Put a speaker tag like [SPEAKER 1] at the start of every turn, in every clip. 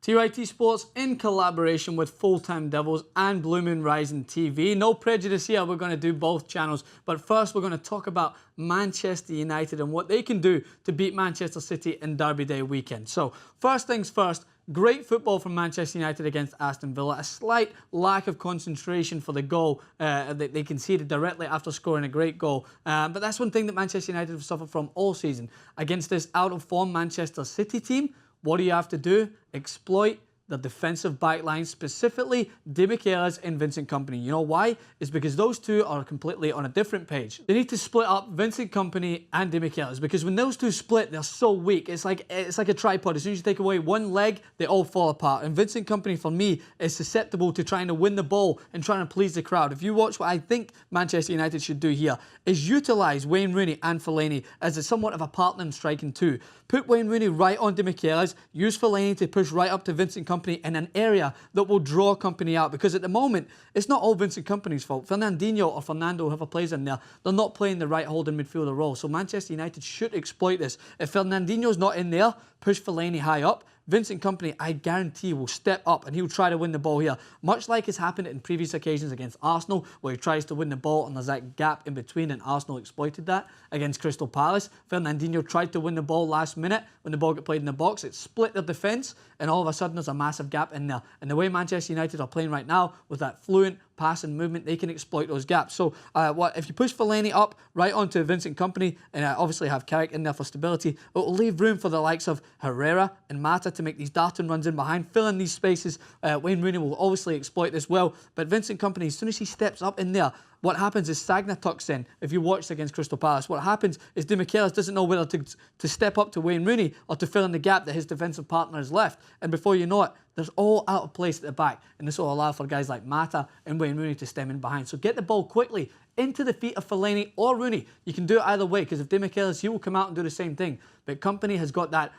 [SPEAKER 1] TYT Sports in collaboration with FullTimeDEVILS and Blue Moon Rising TV. No prejudice here, we're going to do both channels. But first we're going to talk about Manchester United and what they can do to beat Manchester City in Derby Day weekend. So first things first, great football from Manchester United against Aston Villa. A slight lack of concentration for the goal that they conceded directly after scoring a great goal. But that's one thing that Manchester United have suffered from all season. Against this out-of-form Manchester City team, what do you have to do? Exploit the defensive backline, specifically Di Michelis and Vincent Kompany. You know why? It's because those two are completely on a different page. They need to split up Vincent Kompany and Di Michelis, because when those two split, they're so weak. It's like a tripod. As soon as you take away one leg, they all fall apart. And Vincent Kompany, for me, is susceptible to trying to win the ball and trying to please the crowd. If you watch what I think Manchester United should do here, is utilise Wayne Rooney and Fellaini as a somewhat of a partner in striking two. Put Wayne Rooney right on Di Michelis, use Fellaini to push right up to Vincent Kompany in an area that will draw Kompany out, because at the moment it's not all Vincent Kompany's fault. Fernandinho or Fernando, whoever plays in there, they're not playing the right holding midfielder role. So Manchester United should exploit this. If Fernandinho's not in there, push Fellaini high up. Vincent Kompany, I guarantee, will step up and he'll try to win the ball here. Much like has happened in previous occasions against Arsenal, where he tries to win the ball and there's that gap in between, and Arsenal exploited that. Against Crystal Palace, Fernandinho tried to win the ball last minute. When the ball got played in the box, it split their defence, and all of a sudden there's a massive gap in there. And the way Manchester United are playing right now, with that fluent pass and movement, they can exploit those gaps. So if you push Fellaini up right onto Vincent Kompany, and obviously have Carrick in there for stability, it will leave room for the likes of Herrera and Mata to make these darting runs in behind, fill in these spaces. Wayne Rooney will obviously exploit this well, but Vincent Kompany, as soon as he steps up in there, what happens is Sagna tucks in. If you watched against Crystal Palace, what happens is Di Michelis doesn't know whether to step up to Wayne Rooney or to fill in the gap that his defensive partner has left. And before you know it, there's all out of place at the back. And this will allow for guys like Mata and Wayne Rooney to stem in behind. So get the ball quickly into the feet of Fellaini or Rooney. You can do it either way, because if Di Michelis, he will come out and do the same thing. But Kompany has got that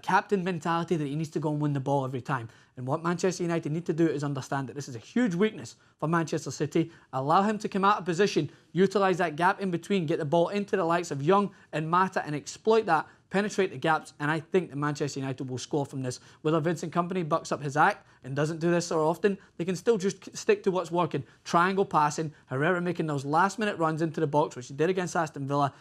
[SPEAKER 1] captain mentality that he needs to go and win the ball every time. And what Manchester United need to do is understand that this is a huge weakness for Manchester City. Allow him to come out of position, utilise that gap in between, get the ball into the likes of Young and Mata and exploit that, penetrate the gaps, and I think that Manchester United will score from this. Whether Vincent Kompany bucks up his act and doesn't do this so often, they can still just stick to what's working. Triangle passing, Herrera making those last-minute runs into the box, which he did against Aston Villa,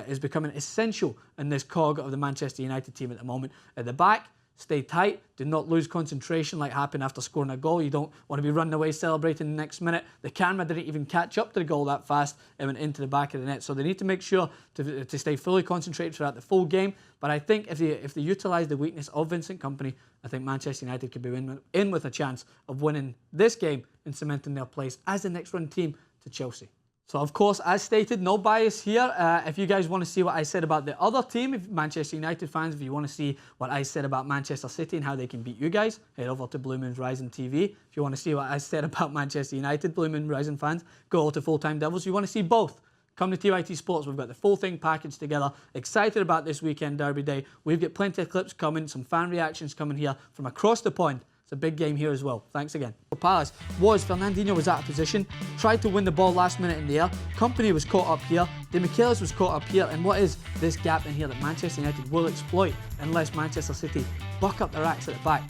[SPEAKER 1] is becoming essential in this cog of the Manchester United team at the moment. At the back, stay tight, do not lose concentration like happened after scoring a goal. You don't want to be running away celebrating the next minute. The camera didn't even catch up to the goal that fast. It went into the back of the net. So they need to make sure to stay fully concentrated throughout the full game. But I think if they utilise the weakness of Vincent Kompany, I think Manchester United could be in with a chance of winning this game and cementing their place as the next run team to Chelsea. So, of course, as stated, no bias here. If you guys want to see what I said about the other team, if Manchester United fans, if you want to see what I said about Manchester City and how they can beat you guys, head over to Blue Moon Rising TV. If you want to see what I said about Manchester United, Blue Moon Rising fans, go over to FullTimeDEVILS. If you want to see both, come to TYT Sports. We've got the full thing packaged together. Excited about this weekend Derby Day. We've got plenty of clips coming, some fan reactions coming here from across the pond. It's a big game here as well. Thanks again. For Palace, Fernandinho was out of position, tried to win the ball last minute in the air. Kompany was caught up here. Di Michelis was caught up here. And what is this gap in here that Manchester United will exploit unless Manchester City buck up their acts at the back?